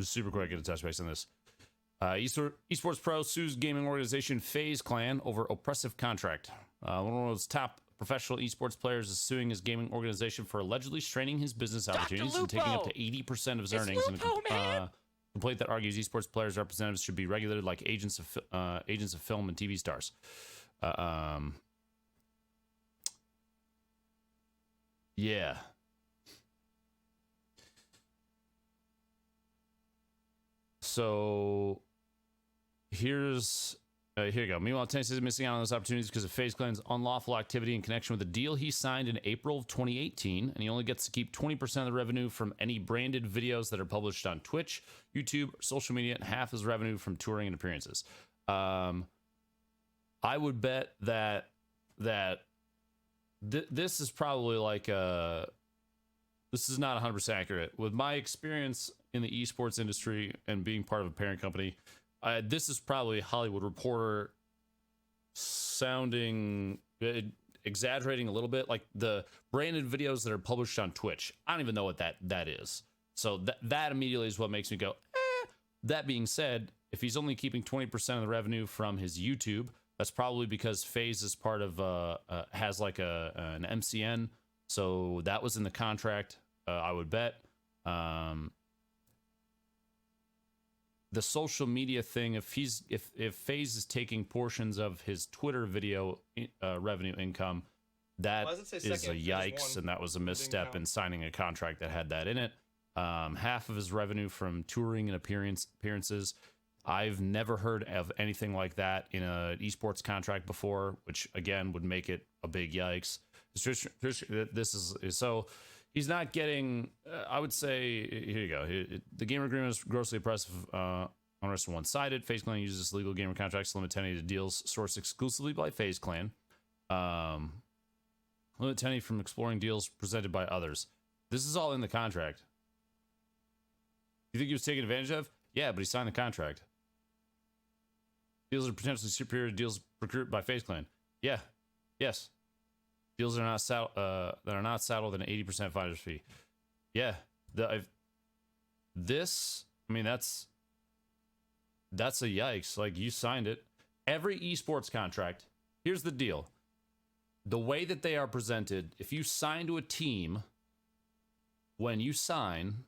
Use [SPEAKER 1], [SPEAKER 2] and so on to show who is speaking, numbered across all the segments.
[SPEAKER 1] just super quick to touch base on this. Esports Pro sues gaming organization Faze Clan over oppressive contract. One of the world's top professional esports players is suing his gaming organization for allegedly straining his business opportunities and taking up to 80% of his earnings. Complaint that argues esports players' representatives should be regulated like agents of film and TV stars. Yeah. So here you go. Meanwhile, Tennis is missing out on those opportunities because of Faze Clan's unlawful activity in connection with a deal he signed in April of 2018, and he only gets to keep 20% of the revenue from any branded videos that are published on Twitch, YouTube, or social media, and half his revenue from touring and appearances. I would bet that this is probably like this is not 100% accurate. With my experience in the esports industry and being part of a parent company, this is probably Hollywood Reporter sounding, exaggerating a little bit, like the branded videos that are published on Twitch. I don't even know what that is. So that immediately is what makes me go, eh. That being said, if he's only keeping 20% of the revenue from his YouTube, that's probably because Faze is part of, has like an MCN. So that was in the contract, I would bet. The social media thing, if Faze is taking portions of his Twitter video revenue income, that is a yikes, and that was a misstep in signing a contract that had that in it. Half of his revenue from touring and appearances. I've never heard of anything like that in an esports contract before, which again would make it a big yikes. This is so. He's not getting, I would say, here you go. The gamer agreement is grossly oppressive, onerous and one-sided. Faze Clan uses legal gamer contracts to limit tenure to deals sourced exclusively by Faze Clan. Limit tenure from exploring deals presented by others. This is all in the contract. You think he was taken advantage of? Yeah, but he signed the contract. Deals are potentially superior to deals procured by Faze Clan. Yeah. Yes. Deals are not that are not saddled an 80% finder's fee. Yeah, I mean, that's a yikes. Like, you signed it. Every esports contract. Here's the deal: the way that they are presented. If you sign to a team, when you sign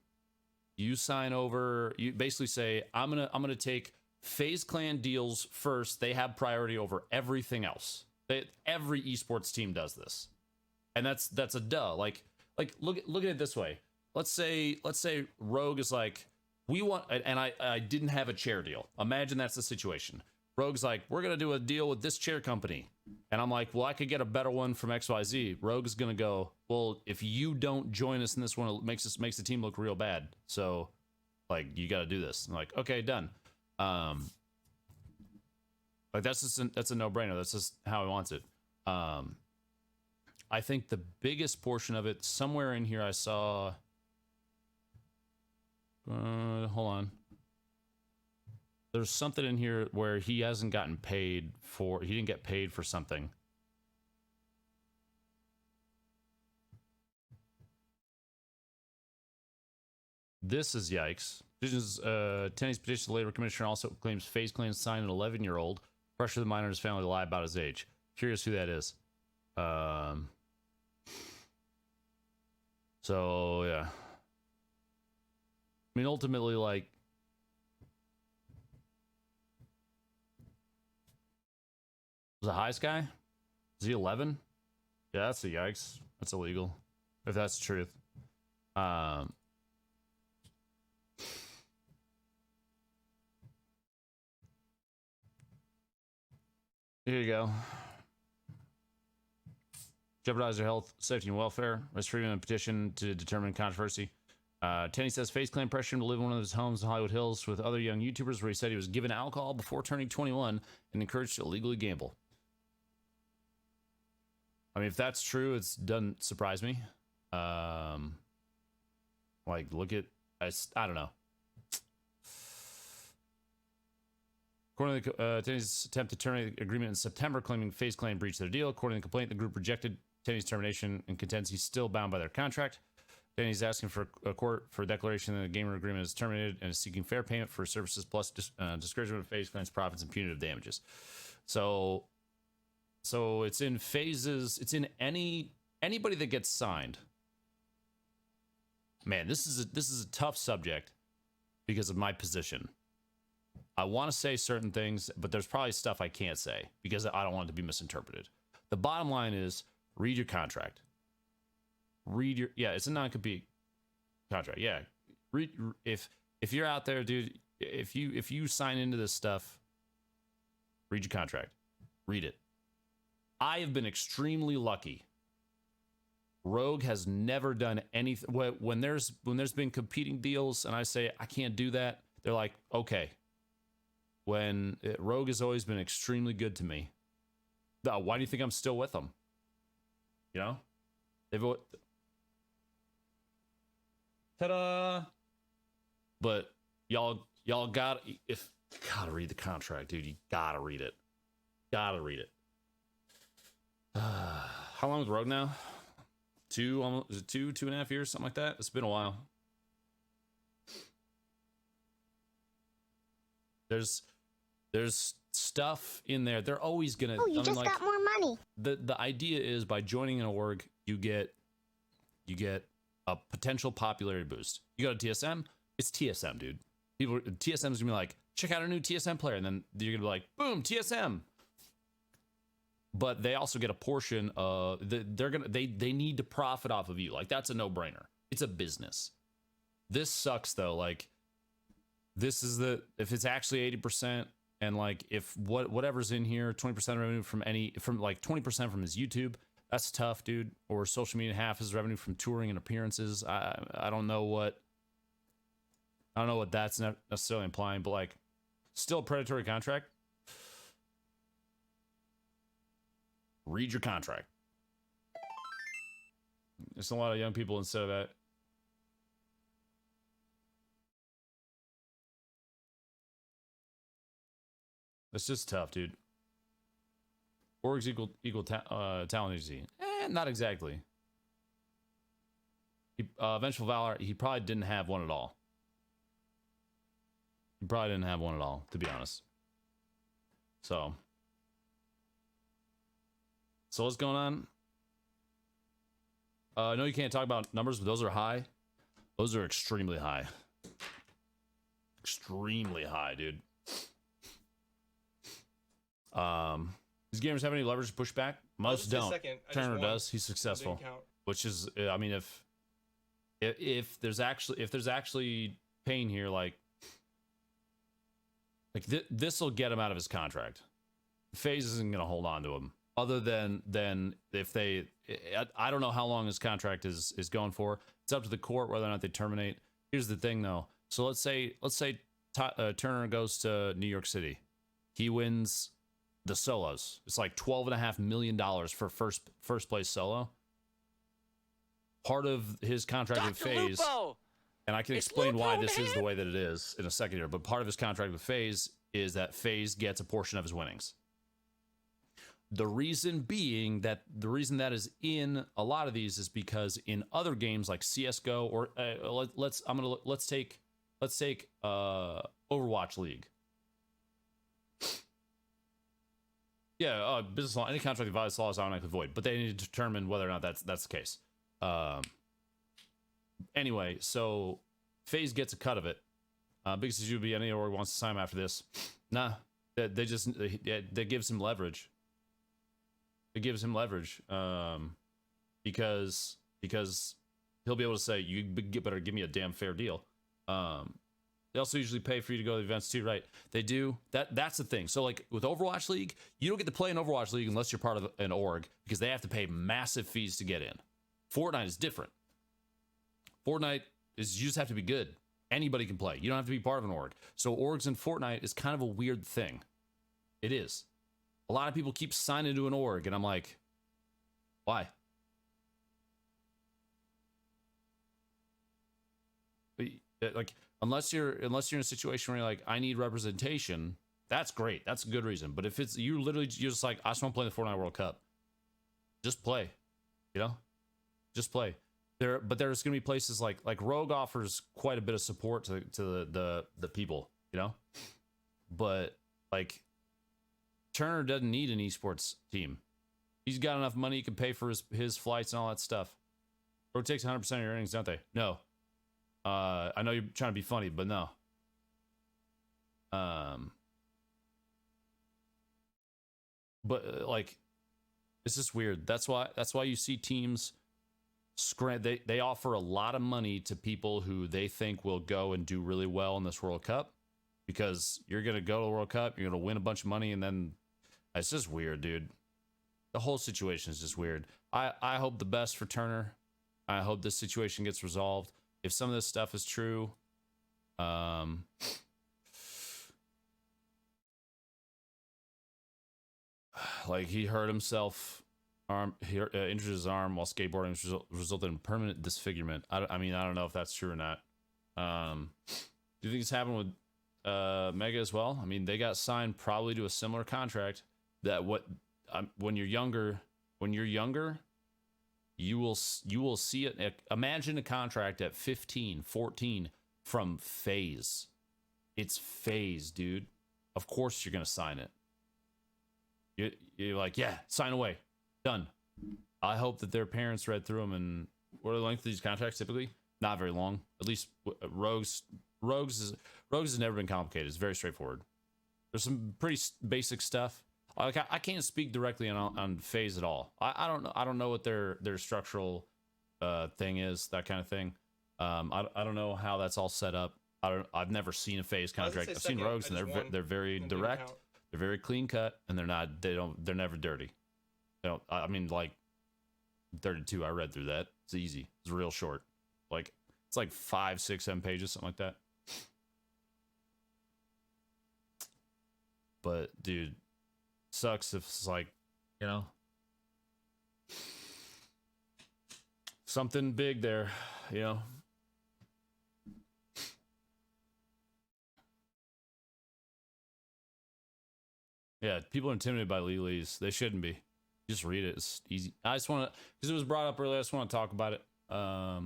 [SPEAKER 1] over. You basically say, I'm gonna take Faze Clan deals first. They have priority over everything else. Every esports team does this, and that's a duh. Like look at it this way. Let's say Rogue is like, we want, and I didn't have a chair deal. Imagine that's the situation. Rogue's like, we're gonna do a deal with this chair company, and I'm like, well, I could get a better one from XYZ. Rogue is gonna go, well, if you don't join us in this one, it makes the team look real bad. So, like, you got to do this. I'm like, okay, done. Like, that's a no-brainer. That's just how he wants it. I think the biggest portion of it, somewhere in here I saw, hold on. There's something in here where he hasn't gotten paid for, he didn't get paid for something. This is yikes. Tenny's petition to the labor commissioner also claims Faze Clan signed an 11-year-old, pressure the minor and his family to lie about his age. Curious who that is. So yeah. I mean, ultimately, like, was the highest guy? Is he 11? Yeah, that's a yikes. That's illegal, if that's the truth. Here you go. Jeopardize their health, safety, and welfare. Rest freedom and petition to determine controversy. Tenny says Faze Clan pressured him to live in one of his homes in Hollywood Hills with other young YouTubers, where he said he was given alcohol before turning 21 and encouraged to illegally gamble. I mean, if that's true, it doesn't surprise me. Like, look at, I don't know. According to Tenny's attempt to terminate the agreement in September, claiming Faze Clan breached their deal. According to the complaint, the group rejected Tenny's termination and contends he's still bound by their contract. Then he's asking for a court for a declaration that the gamer agreement is terminated and is seeking fair payment for services plus discouragement of Faze Clan's profits and punitive damages. So it's in phases. It's in anybody that gets signed. Man, this is a tough subject because of my position. I want to say certain things, but there's probably stuff I can't say because I don't want it to be misinterpreted. The bottom line is read your contract. It's a non-compete contract. Yeah. If you're out there, dude, if you sign into this stuff, read your contract. Read it. I have been extremely lucky. Rogue has never done anything. When there's been competing deals and I say I can't do that, they're like, okay. Rogue has always been extremely good to me. Why do you think I'm still with them? You know? Ta-da! But y'all gotta read the contract, dude. You gotta read it. Gotta read it. How long is Rogue now? Two and a half years, something like that. It's been a while. There's stuff in there. They're always gonna.
[SPEAKER 2] Oh, you just got more money.
[SPEAKER 1] The idea is by joining an org, you get a potential popularity boost. You go to TSM, it's TSM, dude. TSM is gonna be like, check out a new TSM player, and then you're gonna be like, boom, TSM. But they also get a portion of they need to profit off of you. Like that's a no-brainer. It's a business. This sucks though. Like this is if it's actually 80%, and like if whatever's in here, 20% revenue from like 20% from his YouTube. That's tough, dude. Or social media, half his revenue from touring and appearances. I don't know what that's necessarily implying, but like still a predatory contract. Read your contract. There's a lot of young people instead of that. It's just tough, dude. Orgs equal talent agency. Not exactly. Vengeful Valor, he probably didn't have one at all. He probably didn't have one at all, to be honest. So what's going on? I know you can't talk about numbers, but those are high. Those are extremely high. Extremely high, dude. These gamers have any leverage to push back? Most don't. Turner does. He's successful. Which is, I mean, if there's actually pain here, like this will get him out of his contract. FaZe isn't going to hold on to him. Other than if they, I don't know how long his contract is going for. It's up to the court whether or not they terminate. Here's the thing, though. So let's say Turner goes to New York City. He wins the solos. It's like $12.5 million for first place solo. Part of his contract with Faze, and I can explain why this is the way that it is in a second here. But part of his contract with Faze is that Faze gets a portion of his winnings. The reason that is in a lot of these is because in other games like CS:GO or let's take Overwatch League. Yeah, business law. Any contract that violates law is automatically void, but they need to determine whether or not that's the case. Anyway, so FaZe gets a cut of it. Because UB any org wants to sign him after this. Nah, that gives him leverage. It gives him leverage because he'll be able to say, you better give me a damn fair deal. They also usually pay for you to go to the events too, right? They do. That's the thing. So like with Overwatch League, you don't get to play in Overwatch League unless you're part of an org because they have to pay massive fees to get in. Fortnite is different. Fortnite is you just have to be good. Anybody can play. You don't have to be part of an org. So orgs in Fortnite is kind of a weird thing. It is. A lot of people keep signing to an org, and I'm like, why? Like, unless you're in a situation where you're like, I need representation, that's great. That's a good reason. But if it's you're just like, I just want to play the Fortnite World Cup, just play. You know, just play. But there's gonna be places like Rogue offers quite a bit of support to the people, you know. But like Turner doesn't need an esports team. He's got enough money he can pay for his flights and all that stuff. Rogue takes 100% of your earnings, don't they? No. I know you're trying to be funny, but no. But like, it's just weird. That's why you see teams they offer a lot of money to people who they think will go and do really well in this World Cup, because you're gonna go to the World Cup, you're gonna win a bunch of money, and then it's just weird, dude. The whole situation is just weird. I hope the best for Turner. I hope this situation gets resolved. If some of this stuff is true, like he hurt himself, injured his arm while skateboarding, which resulted in permanent disfigurement. I mean, I don't know if that's true or not. Do you think it's happened with Mega as well? I mean, they got signed probably to a similar contract. That when you're younger, you will see it. Imagine a contract at 15, 14 from Faze. It's Faze, dude. Of course you're gonna sign it. You're like, yeah, sign away, done. I hope that their parents read through them. And what are the length of these contracts typically? Not very long. At least Rogues has never been complicated. It's very straightforward. There's some pretty basic stuff. Like I can't speak directly on Faze at all. I don't know what their structural thing is, that kind of thing. I don't know how that's all set up. I've never seen a Faze contract. I've seen Rogues, and they're very direct. They're very clean cut, and they're never dirty. They don't. I mean, like 32. I read through that. It's easy. It's real short. Like it's like 5, 6, 7 pages, something like that. But dude, sucks if it's like, you know, something big there, you know. Yeah, people are intimidated by legalese. They shouldn't be. Just read it. It's easy. I just want to, because it was brought up earlier, I just want to talk about it. Now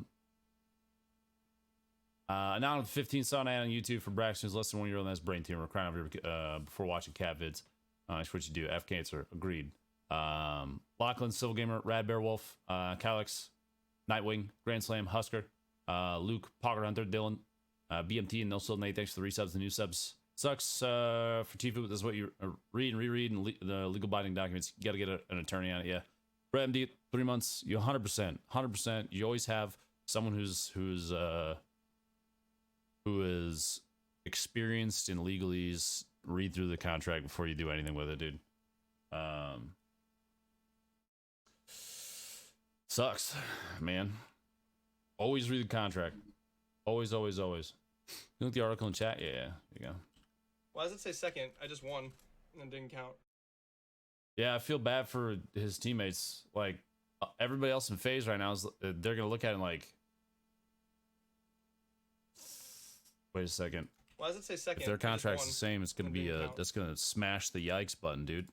[SPEAKER 1] I'm 15 saw an ad on YouTube for Braxton who's less than 1 year old and has brain tumor. Crying over here before watching cat vids. That's what you do. F cancer. Agreed. Lachlan, Civil Gamer, Rad Bear Wolf, Calyx, Nightwing, Grand Slam, Husker, Luke, Pocket Hunter, Dylan, BMT, and No Soul Nate. Thanks for the resubs, the new subs. Sucks for Tfue. This is what you read and reread, and the legal binding documents. You got to get an attorney on it. Yeah. Brett MD, 3 months. You 100%. You always have someone who is experienced in legalese. Read through the contract before you do anything with it, dude. Sucks, man. Always read the contract. Always. You look at the article in chat? Yeah, there you go.
[SPEAKER 2] Why does it say second? I just won and it didn't count.
[SPEAKER 1] Yeah, I feel bad for his teammates. Like, everybody else in Faze right now, they're going to look at him like, wait a second.
[SPEAKER 2] Why does it say second?
[SPEAKER 1] If their contract's the same, it's going to be that's going to smash the yikes button, dude.